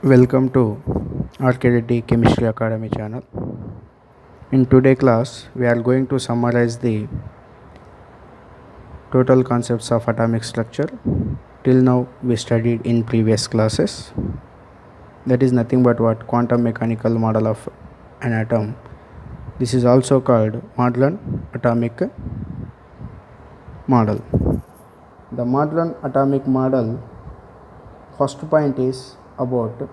Welcome to RKD Chemistry Academy channel. In today's class, we are going to summarize the total concepts of atomic structure. Till now, we studied in previous classes. That is nothing but what quantum mechanical model of an atom. This is also called modern atomic model. The modern atomic model, first point is about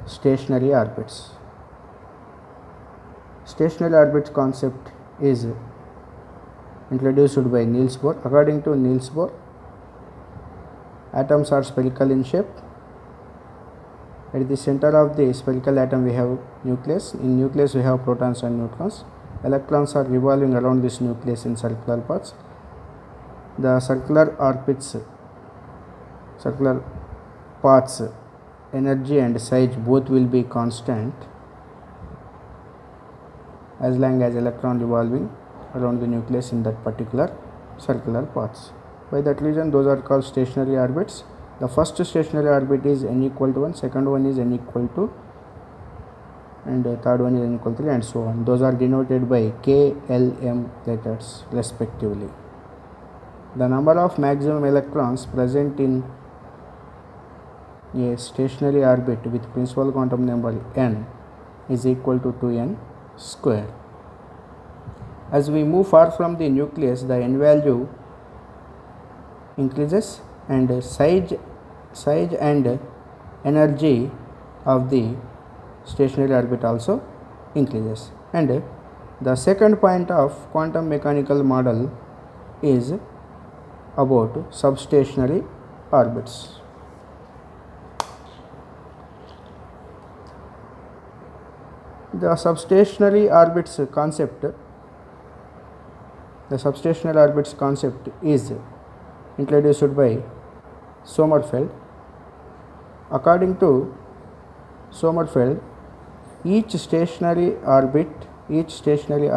stationary orbits. Stationary orbits concept is introduced by Niels Bohr. According to Niels Bohr, atoms are spherical in shape. At the center of the spherical atom we have nucleus. In nucleus we have protons and neutrons. Electrons are revolving around this nucleus in circular paths. The circular orbits, circular paths, energy and size both will be constant as long as electron revolving around the nucleus in that particular circular paths. By that reason, those are called stationary orbits. The first stationary orbit is n equal to 1, second one is n equal to, and the third one is n equal to 3, and so on. Those are denoted by K, L, M letters respectively. The number of maximum electrons present in a stationary orbit with principal quantum number n is equal to 2n square. As we move far from the nucleus, the n value increases and size and energy of the stationary orbit also increases. And the second point of quantum mechanical model is about substationary orbits. The substationary orbits concept is introduced by Sommerfeld. According to Sommerfeld, each stationary orbit has substationary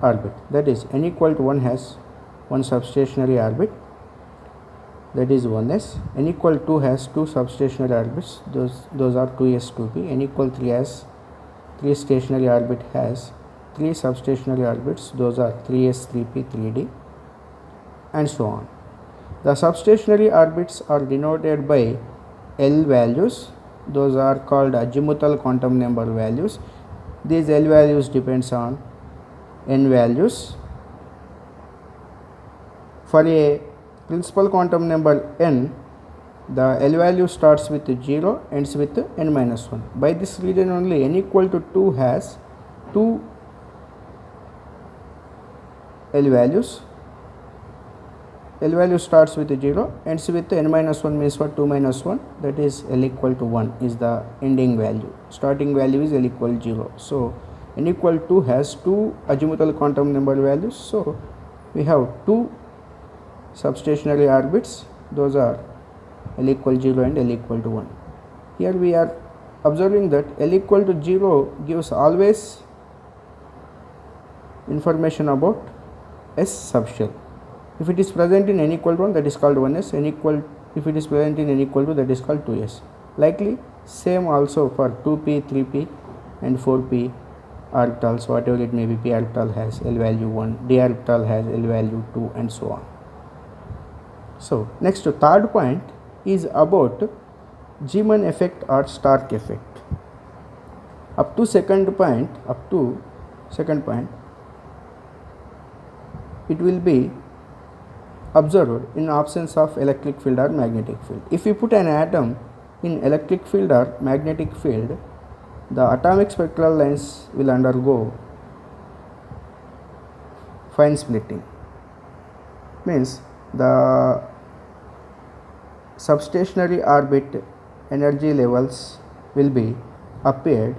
orbit. That is, n equal to 1 has one substationary orbit, that is 1s. N equal to 2 has two substationary orbits, those are 2s, 2p. N equal to 3 has 3 stationary orbit has 3 substationary orbits, those are 3s, 3p, 3d, and so on. The substationary orbits are denoted by L values. Those are called azimuthal quantum number values. These L values depends on n values. For a principal quantum number n, the L value starts with 0, ends with n minus 1. By this reason only, n equal to 2 has 2 L values. L value starts with 0, ends with n minus 1, means for 2 minus 1, that is L equal to 1 is the ending value. Starting value is L equal to 0. So n equal to 2 has 2 azimuthal quantum number values. So we have 2 substationary orbits, those are L equal to 0 and L equal to 1. Here we are observing that L equal to 0 gives always information about S subshell. If it is present in n equal to 1, that is called 1s. If it is present in n equal to, that is called 2s. Likely same also for 2p, 3p and 4p orbitals, whatever it may be. P orbital has L value 1, d orbital has L value 2, and so on. So next, third point is about Zeeman effect or Stark effect. Up to second point, it will be observed in absence of electric field or magnetic field. If we put an atom in electric field or magnetic field, the atomic spectral lines will undergo fine splitting. Means the substationary orbit energy levels will be appeared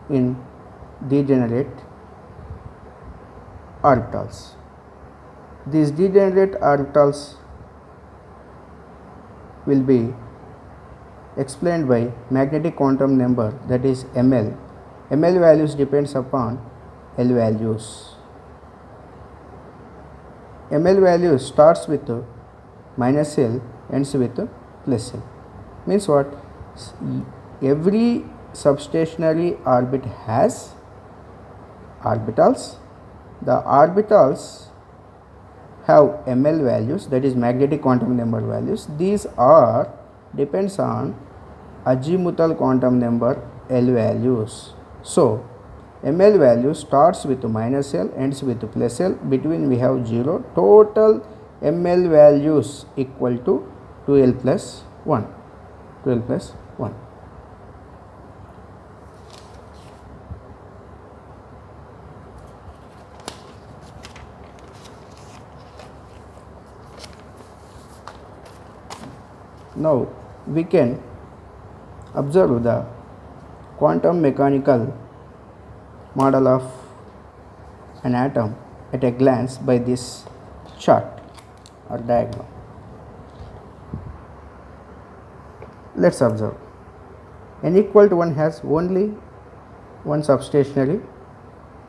in degenerate orbitals. These degenerate orbitals will be explained by magnetic quantum number, that is ml. ml values depends upon L values. ml value starts with minus L, ends with plus L. Means what? Every substationary orbit has orbitals. The orbitals have ml values, that is magnetic quantum number values. These are depends on azimuthal quantum number L values. So ml value starts with minus L, ends with plus L. Between we have 0. Total ml values equal to 2L plus 1. 2L plus 1. Now we can observe the quantum mechanical model of an atom at a glance by this chart or diagram. Let's observe. N equal to 1 has only one substationary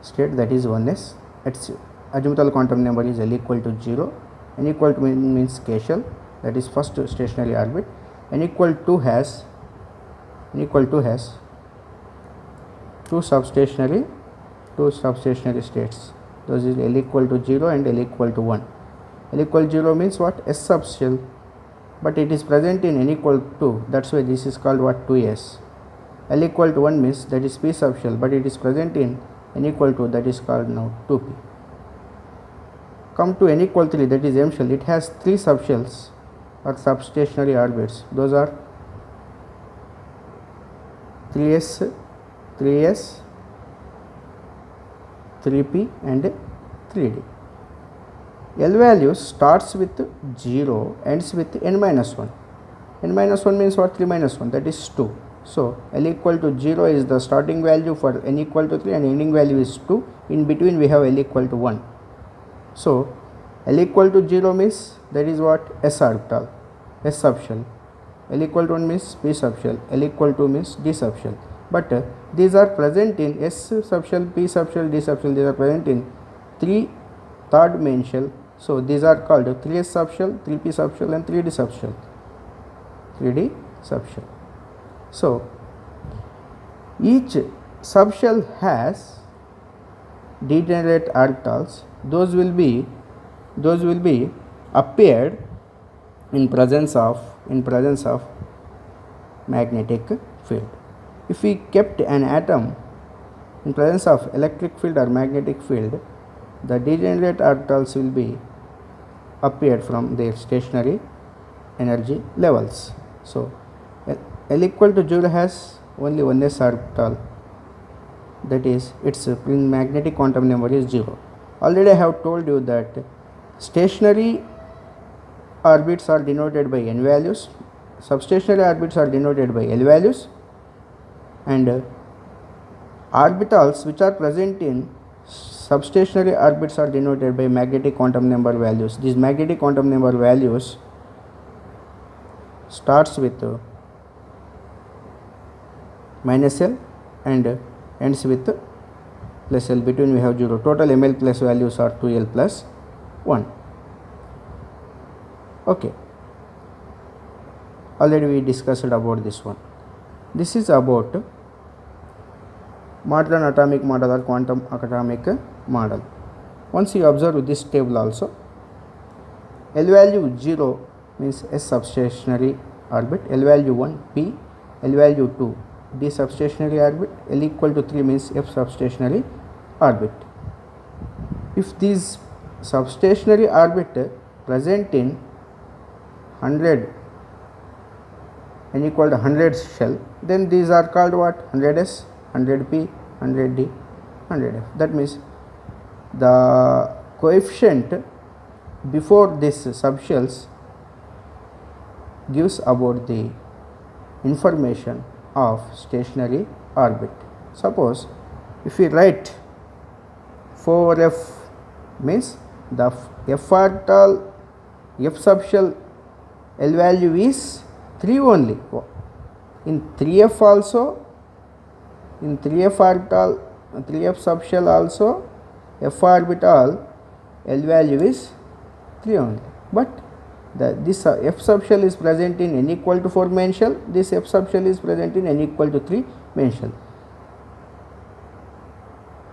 state, that is 1s. Its azimuthal quantum number is L equal to 0. N equal to means k shell, that is first stationary orbit. N equal to has two substationary states. Those is L equal to 0 and L equal to 1. L equal to 0 means what? S subshell, but it is present in N equal to 2. That's why this is called what? 2s. L equal to 1 means that is P subshell, but it is present in N equal to, that is called now 2p. Come to N equal to 3, that is M shell. It has 3 subshells or substationary orbits. Those are 3s, 3p and 3d. L value starts with 0, ends with n minus 1. N minus 1 means what? 3 minus 1, that is 2. So L equal to 0 is the starting value for n equal to 3 and ending value is 2. In between we have L equal to 1. So L equal to 0 means that is what? S orbital, S subshell. L equal to 1 means P subshell. L equal to means D subshell. But these are present in S subshell, P subshell, D subshell. These are present in 3 third main shell. So these are called 3s subshell, 3p subshell and 3d subshell. 3d subshell. So each subshell has degenerate orbitals. Those will be appeared in presence of magnetic field. If we kept an atom in presence of electric field or magnetic field, the degenerate orbitals will be appeared from their stationary energy levels. So L equal to 0 has only one s orbital, that is its magnetic quantum number is 0. Already I have told you that stationary orbits are denoted by n values, substationary orbits are denoted by L values, and orbitals which are present in substationary orbits are denoted by magnetic quantum number values. These magnetic quantum number values starts with minus L and ends with plus L. Between we have 0. Total ml plus values are 2L plus 1. Okay, already we discussed about this one. This is about modern atomic model or quantum atomic model. Once you observe this table also, L value 0 means S substationary orbit, L value 1 P, L value 2 D substationary orbit, L equal to 3 means F substationary orbit. If these substationary orbit present in 100 n equal to 100 shell, then these are called what? 100s, 100p, 100d, 100f. That means the coefficient before this subshells gives about the information of stationary orbit. Suppose if we write 4f means the f orbital, f subshell L value is 3 only. In 3f also, in 3f orbital, 3f subshell also, f orbital L value is 3 only. But this F subshell is present in n equal to 4 main shell, this F subshell is present in n equal to 3 main shell.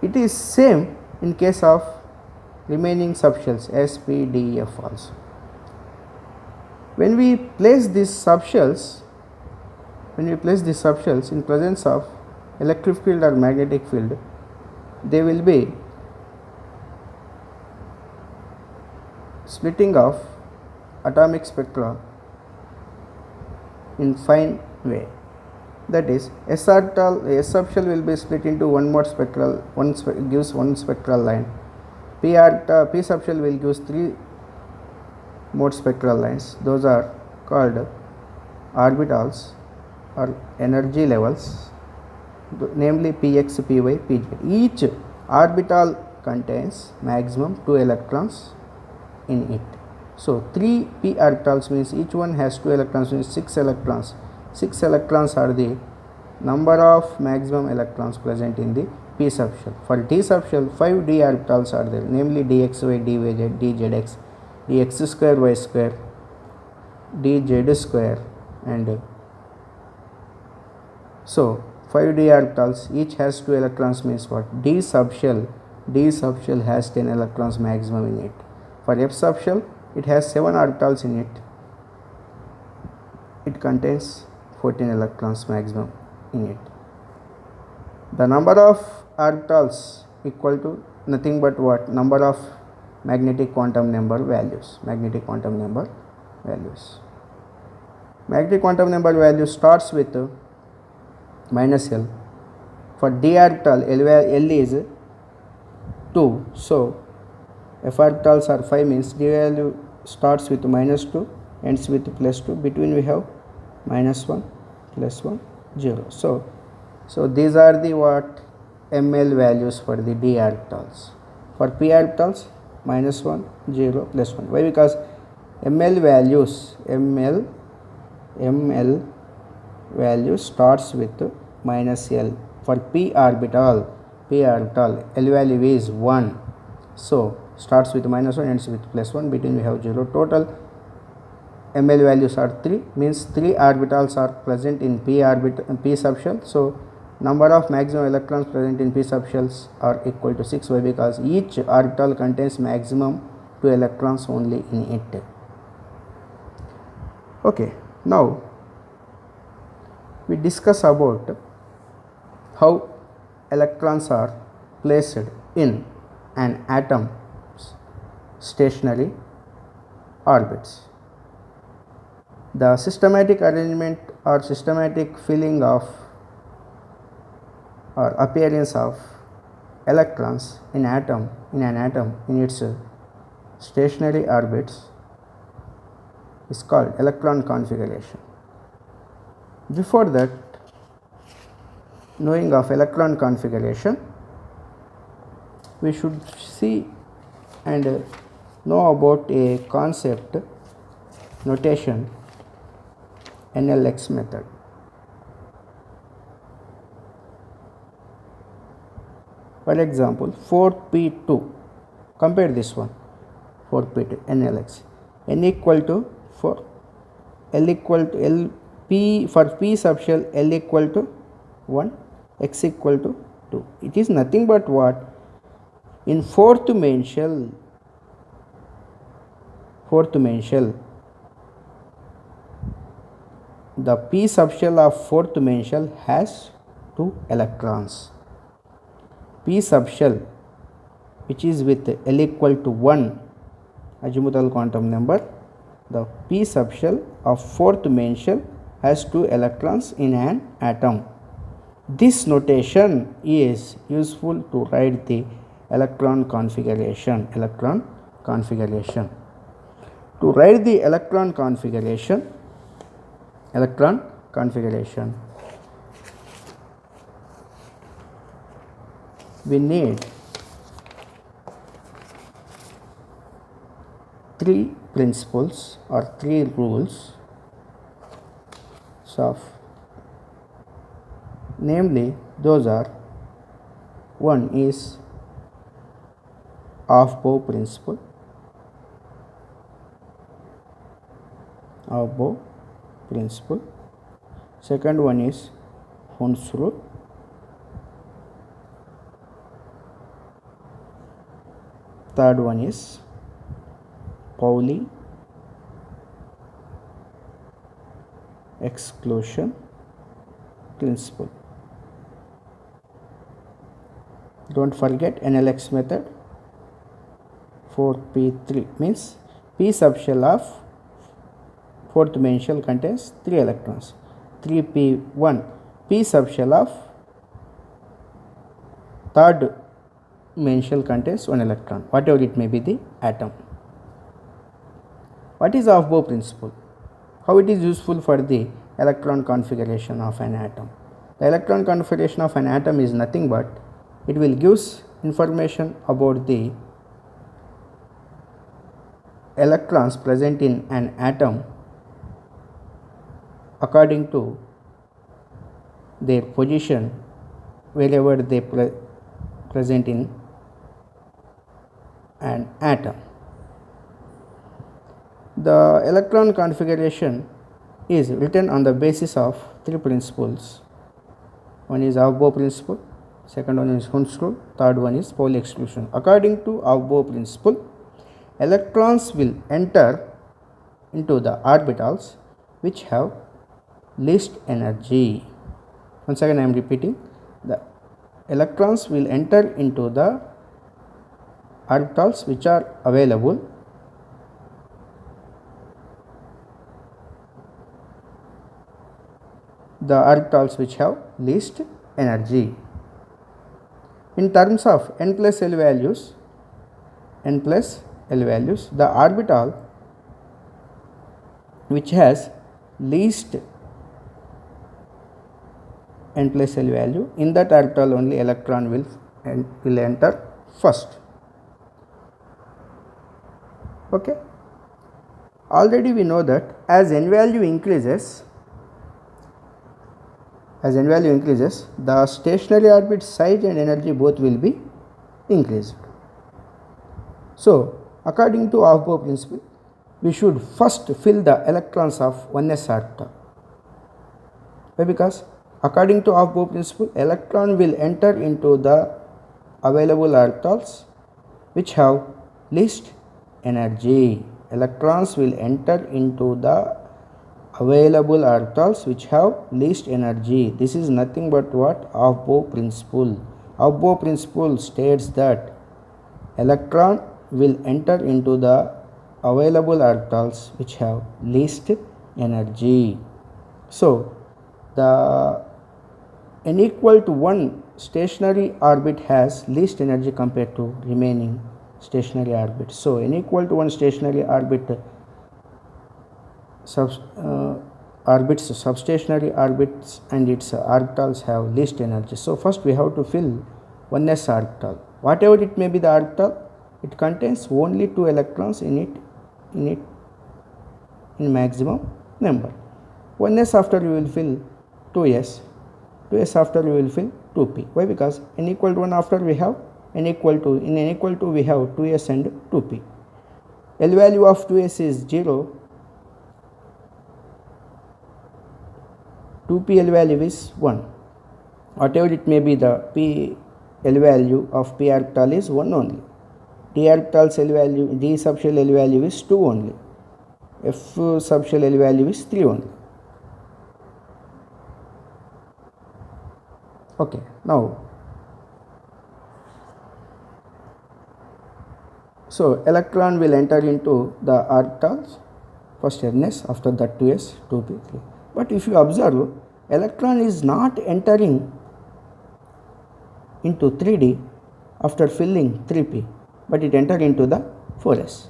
It is same in case of remaining subshells S, P, D, F also. When we place these subshells in presence of electric field or magnetic field, they will be splitting of atomic spectra in fine way. That is, S subshell will be split into one mode spectral, gives one spectral line. P subshell will give 3 mode spectral lines. Those are called orbitals or energy levels, namely Px, Py, Pz. Each orbital contains maximum 2 electrons in it. So 3 p orbitals means each one has 2 electrons, means 6 electrons. 6 electrons are the number of maximum electrons present in the p subshell. For d subshell, 5 d orbitals are there, namely dxy, dyz, dzx, dx square, y square, dz square, and so 5 d orbitals, each has 2 electrons, means what? D subshell has 10 electrons maximum in it. For F subshell, it has 7 orbitals in it. It contains 14 electrons maximum in it. The number of orbitals equal to nothing but what? Number of magnetic quantum number values. Magnetic quantum number value starts with minus L. For d orbital, L is 2. So F orbitals are 5, means d value starts with minus 2, ends with plus 2. Between we have minus 1, plus 1, 0. So these are the what? ML values for the d orbitals. For p orbitals, minus 1, 0, plus 1. Why? Because ML value starts with minus L. For p orbital, L value is 1. So starts with minus 1, ends with plus 1. Between we have 0. Total ML values are 3, means 3 orbitals are present in p subshell. So number of maximum electrons present in p subshells are equal to 6. Why? Because each orbital contains maximum 2 electrons only in it. Okay, now we discuss about how electrons are placed in an atom's stationary orbits. The systematic arrangement or systematic filling of or appearance of electrons in an atom in its stationary orbits is called electron configuration. Before that, knowing of electron configuration, we should see and know about a concept notation, NLX method. For example, 4p2, compare this one, 4p2, NLX, n equal to 4, L equal to L, P for p subshell, L equal to 1, x equal to 2. It is nothing but what? In fourth main shell, the p subshell of fourth main shell has 2 electrons. P subshell, which is with L equal to 1 azimuthal quantum number, the p subshell of fourth main shell has 2 electrons in an atom. This notation is useful to write the electron configuration. To write the electron configuration, we need 3 principles or 3 rules of, namely those are, one is AUFBAU principle, AUFBAU principle. Second one is HUNDS rule. Third one is PAULI exclusion principle. Don't forget NLX method. 4p3 means p subshell of fourth main shell contains 3 electrons. 3p1 p subshell of third main shell contains 1 electron, whatever it may be the atom. What is AUFBAU principle? How it is useful for the electron configuration of an atom? The electron configuration of an atom is nothing but it will give information about the electrons present in an atom according to their position wherever they present in an atom. The electron configuration is written on the basis of 3 principles. One is AUFBAU principle, second one is HUNDS rule, third one is PAULI exclusion. According to AUFBAU principle, electrons will enter into the orbitals which have least energy. Once again I am repeating, the electrons will enter into the orbitals which are available which have least energy. In terms of n plus L values, the orbital which has least n plus L value, in that orbital only electron will enter first. Okay. Already we know that as n value increases, the stationary orbit size and energy both will be increased. So, according to AUFBAU principle, we should first fill the electrons of 1s orbital. Why? Because according to AUFBAU principle, electron will enter into the available orbitals which have least energy. Electrons will enter into the available orbitals which have least energy. This is nothing but what? AUFBAU principle. AUFBAU principle states that electron will enter into the available orbitals which have least energy. So, the n equal to 1 stationary orbit has least energy compared to remaining stationary orbit. So, n equal to 1 stationary orbit substationary orbits and its orbitals have least energy. So, first we have to fill 1s orbital. Whatever it may be the orbital, it contains only 2 electrons in maximum number. 1s after we will fill 2s after we will fill 2p. Why? Because n equal to 1 after we have n equal to, in n equal to we have 2s and 2p. L value of 2s is 0, 2p L value is 1. Whatever it may be, the p L value of p orbital is 1 only. D orbital's L value, D subshell L value is 2 only. F subshell L value is 3 only. Okay, now, so electron will enter into the orbitals, first ns, after that 2s, 2p, 3. But if you observe, electron is not entering into 3D after filling 3p, but it entered into the 4s.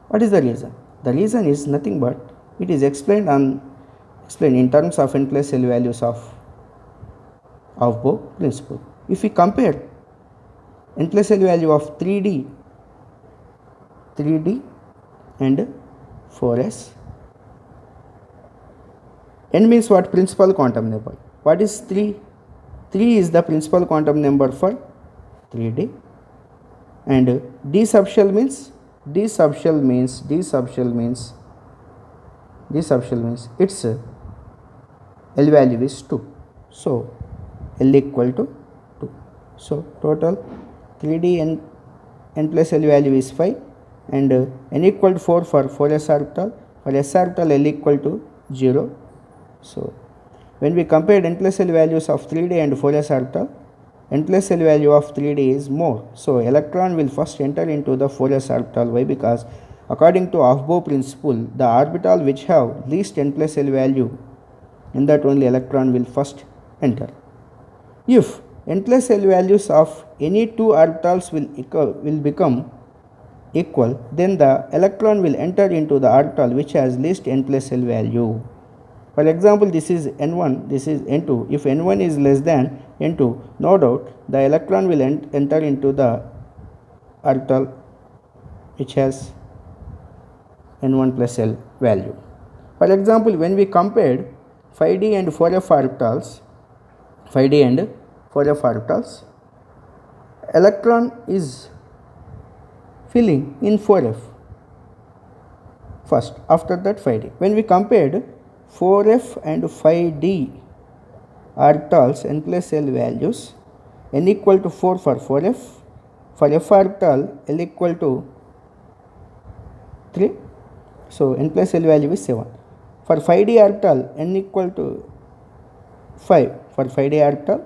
What is the reason? The reason is nothing but it is explained in terms of n plus L values of AUFBAU principle. If we compare n plus L value of 3D and 4s, n means what? Principal quantum number. What is 3? 3 is the principal quantum number for 3D, and D subshell means this subshell means its L value is 2. So L equal to 2. So total 3D n plus L value is 5 and n equal to 4 for 4s orbital. For s orbital L equal to 0. So when we compare n plus L values of 3D and 4s orbital, n plus L value of 3D is more. So electron will first enter into the 4s orbital. Why? Because according to AUFBAU principle, the orbital which have least n plus L value, in that only electron will first enter. If n plus L values of any two orbitals will become equal, then the electron will enter into the orbital which has least n plus L value. For example, this is n1, this is n2. If n1 is less than n2, no doubt the electron will enter into the orbital which has n1 plus L value. For example, when we compared 5D and 4F orbitals, 5D and 4F orbitals, electron is filling in 4F first, after that 5D. When we compared 4F and 5D orbitals n plus L values, n equal to 4 for 4F, for F orbital L equal to 3, so n plus L value is 7. For 5D orbital n equal to 5 for 5D orbital,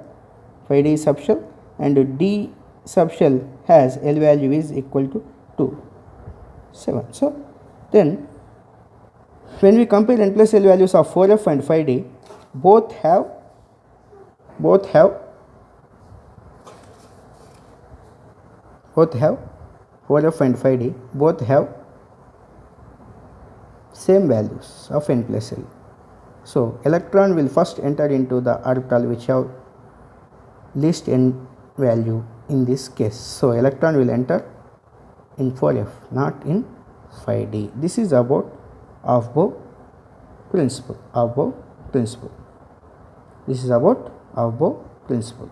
5D subshell, and D subshell has L value is equal to 2, 7. So then when we compare n plus L values of 4F and 5D, both have 4F and 5D both have same values of n plus L. So electron will first enter into the orbital which have least n value in this case. So electron will enter in 4F, not in 5D. This is about AUFBAU principle. This is about AUFBAU principle.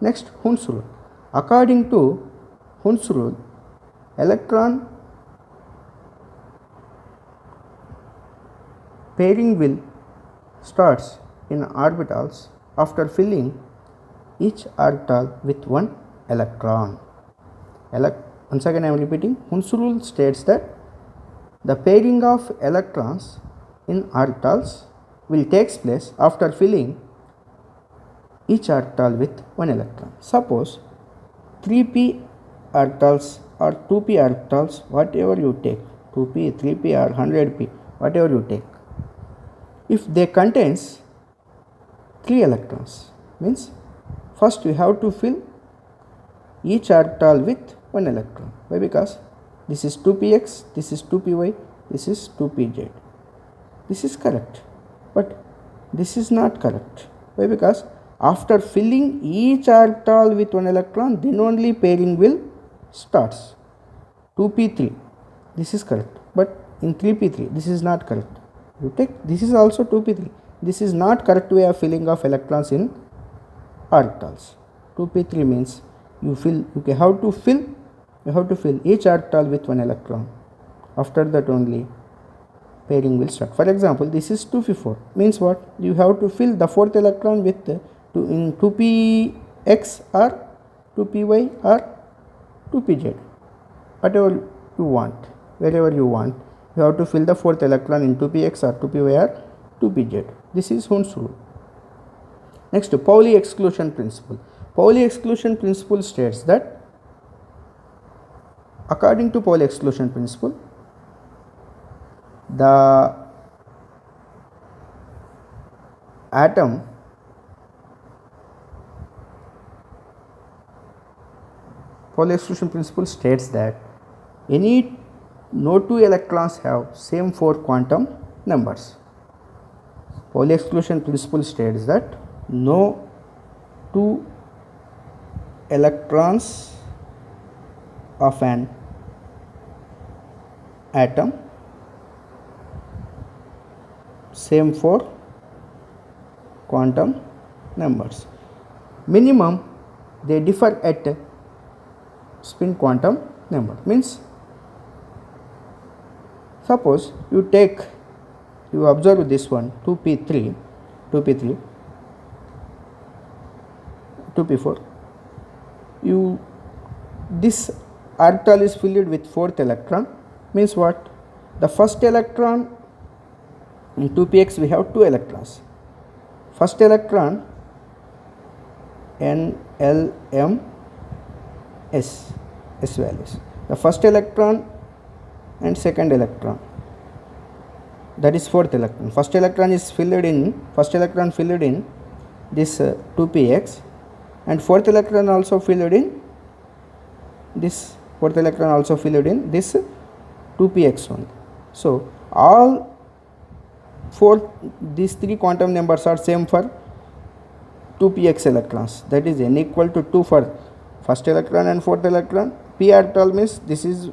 Next, HUNDS rule. According to HUNDS rule, electron pairing will starts in orbitals after filling each orbital with one electron. Once again I am repeating, HUNDS rule states that the pairing of electrons in orbitals will take place after filling each orbital with one electron. Suppose 3p orbitals or 2p orbitals, whatever you take, 2p, 3p or 100p, whatever you take, if they contains 3 electrons, means first we have to fill each orbital with one electron. Why? Because this is 2px, this is 2py, this is 2pz. This is correct, but this is not correct. Why? Because after filling each orbital with one electron, then only pairing will starts. 2p3, this is correct, but in 3p3 this is not correct. You take this is also 2p3. This is not correct way of filling of electrons in orbitals. 2p3 means you have to fill each orbital with one electron. After that only pairing will start. For example, this is 2p4, means what? You have to fill the fourth electron with 2px or 2py or 2pz, whatever you want, wherever you want. You have to fill the fourth electron in 2px or 2py or 2pz. This is HUNDS rule. Next, PAULI exclusion principle. PAULI exclusion principle states that according to PAULI exclusion principle, the atom PAULI exclusion principle states that no two electrons have same 4 quantum numbers. PAULI exclusion principle states that no two electrons of an atom same 4 quantum numbers. Minimum they differ at spin quantum number. Means suppose you take You observe this one 2p3, 2p3, 2p4. This orbital is filled with fourth electron, means what? The first electron in 2px we have two electrons. First electron N, L, M, S values. The first electron and second electron, that is fourth electron. First electron filled in this 2px, and fourth electron also filled in this 2px one. So all these three quantum numbers are same for 2px electrons, that is n equal to 2 for first electron and fourth electron. P orbital means this is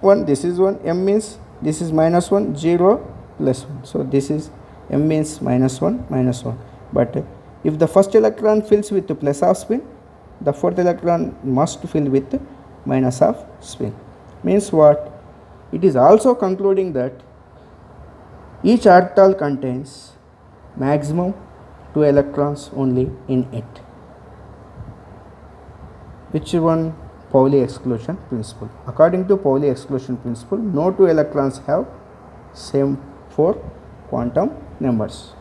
1, this is 1, m means this is minus 1, 0, plus 1. So this is m means minus 1, minus 1. But if the first electron fills with plus half spin, the fourth electron must fill with minus half spin. Means what? It is also concluding that each orbital contains maximum 2 electrons only in it. Which one? Pauli exclusion principle. According to Pauli exclusion principle, no 2 electrons have same 4 quantum numbers.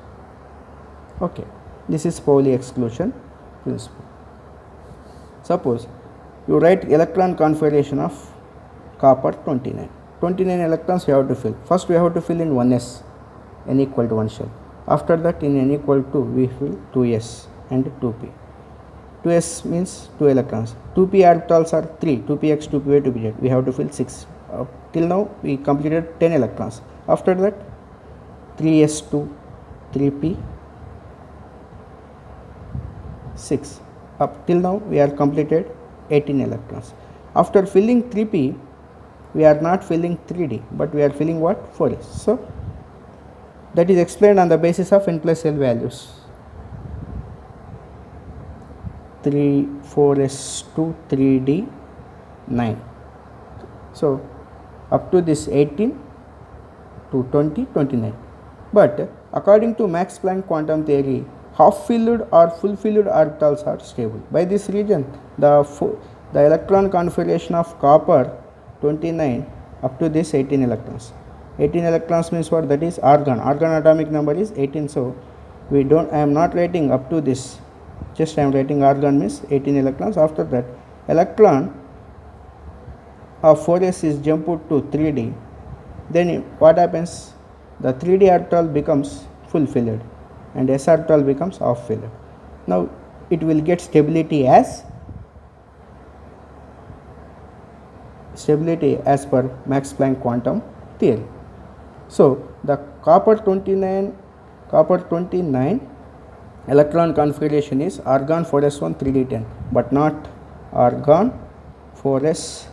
Okay, this is Pauli exclusion principle. Suppose you write electron configuration of copper 29. 29 electrons we have to fill. First we have to fill in 1s, n equal to 1 shell. After that in n equal to we fill 2s and 2p. 2s means 2 electrons. 2p orbitals are 3, 2px, 2py, 2pz. We have to fill 6. Till now we completed 10 electrons. After that 3s2, 3p, 6. Up till now we are completed 18 electrons. After filling 3p, we are not filling 3d, but we are filling what? 4s. So that is explained on the basis of n plus L values. 3, 4s2, 3d, 9. So up to this 18 to 20, 29. But according to Max Planck quantum theory, half filled or full filled orbitals are stable. By this reason, the electron configuration of copper 29 up to this 18 electrons. 18 electrons means what? That is argon. Argon atomic number is 18. So I am not writing up to this. Just I am writing argon means 18 electrons. After that, electron of 4s is jumped to 3d. Then what happens? The 3d orbital becomes full filled and s orbital becomes half filled. Now it will get stability as per Max Planck quantum theory. So the copper 29 electron configuration is argon 4s1 3d10, but not argon 4s2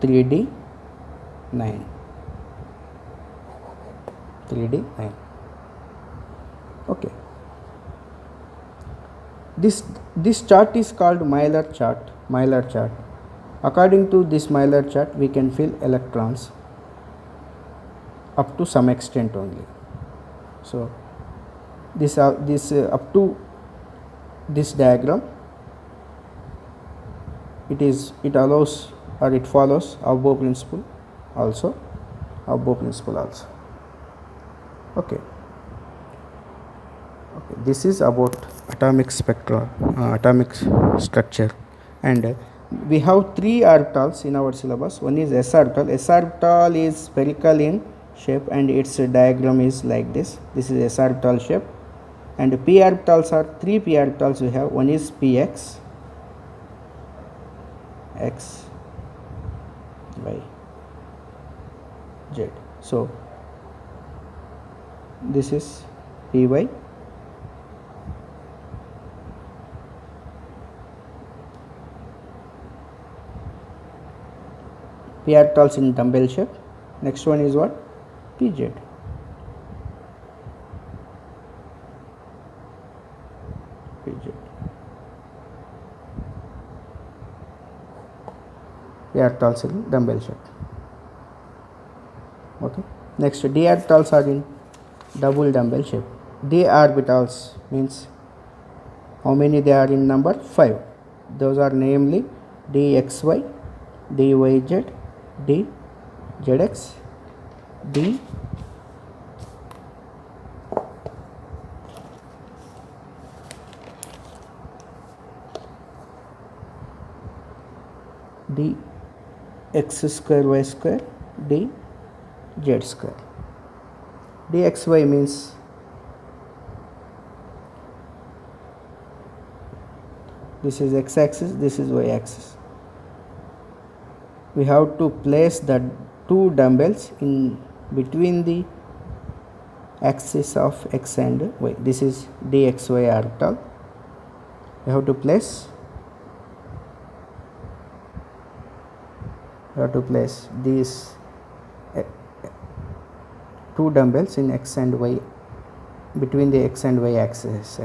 3d9. Okay. This chart is called Miller chart. According to this Miller chart, we can fill electrons up to some extent only. So this up to this diagram, it allows or it follows AUFBAU principle also. Okay. This is about atomic spectra, atomic structure, and we have 3 orbitals in our syllabus. One is s orbital. S orbital is spherical in shape and its diagram is like this. This is s orbital shape. And p orbitals are 3 p orbitals we have. One is px, x, y, z. So this is py, p orbitals in dumbbell shape. Next one is what? pz. P orbitals in dumbbell shape. Okay. Next, d orbitals are in double dumbbell shape. D orbitals means how many they are in number? 5. Those are namely dxy, dyz, dzx, d x square y square, d z square. dxy means this is x axis, this is y axis. We have to place the two dumbbells in between the axis of x and y. This is dxy orbital. We have to place these two dumbbells in x and y, between the x and y axes.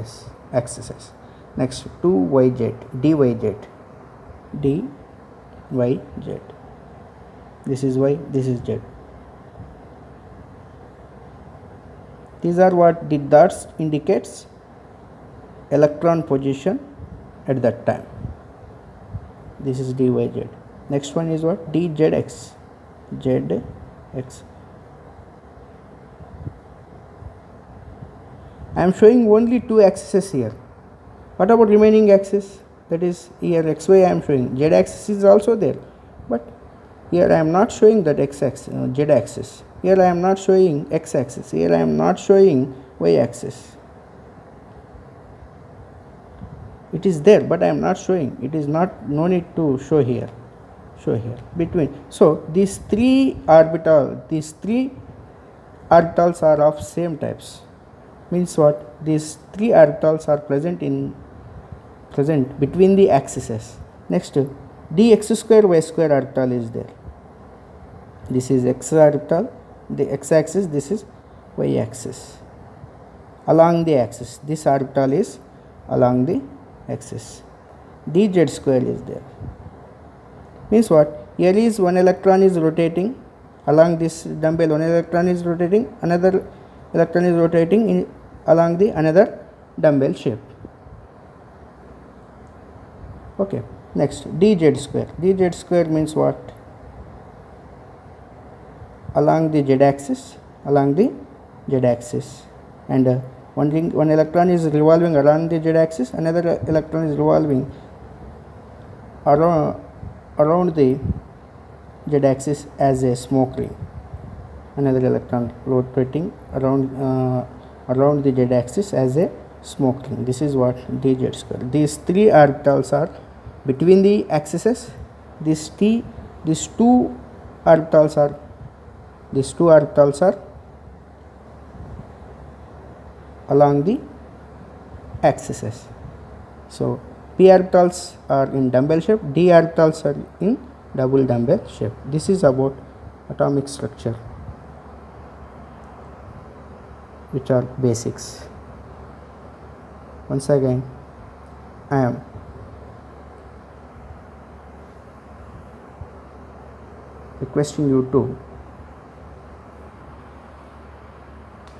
Next, 2yz, dyz, dyz. This is y, this is z. These are what the dots indicates electron position at that time. This is dyz. Next one is what? dzx, zx. I am showing only two axes here. What about remaining axis? That is here xy I am showing. Z axis is also there, but here I am not showing that x axis, z axis. Here I am not showing x axis. Here I am not showing y axis. It is there, but I am not showing. It is not, no need to show here. Show here between. So these three orbitals are of same types. Means what? These three orbitals are present between the axes. Next, dx square y square orbital is there. This is x orbital, the x axis, this is y axis. Along the axis, this orbital is along the axis. dz square is there. Means what? Here is one electron is rotating along this dumbbell, one electron is rotating, another electron is rotating along the another dumbbell shape. Okay. Next, dz square. dz square means what? Along the z axis, and one electron is revolving around the z axis, another electron is revolving around the z axis as a smoke ring. Another electron rotating around the z axis as a smoke ring. This is what dz square. These three orbitals are between the axes. These two orbitals are along the axes. So p orbitals are in dumbbell shape, d orbitals are in double dumbbell shape. This is about atomic structure, which are basics. Once again, I am requesting you to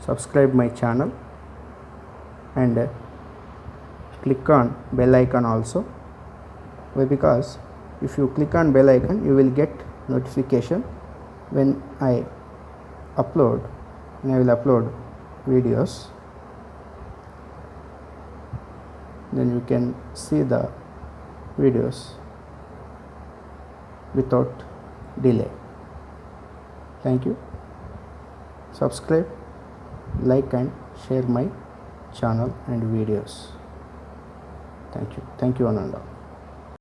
subscribe my channel and click on bell icon also. Why? Because if you click on bell icon, you will get notification when I will upload videos. Then you can see the videos without delay. Thank you. Subscribe, like and share my channel and videos. Thank you one and all.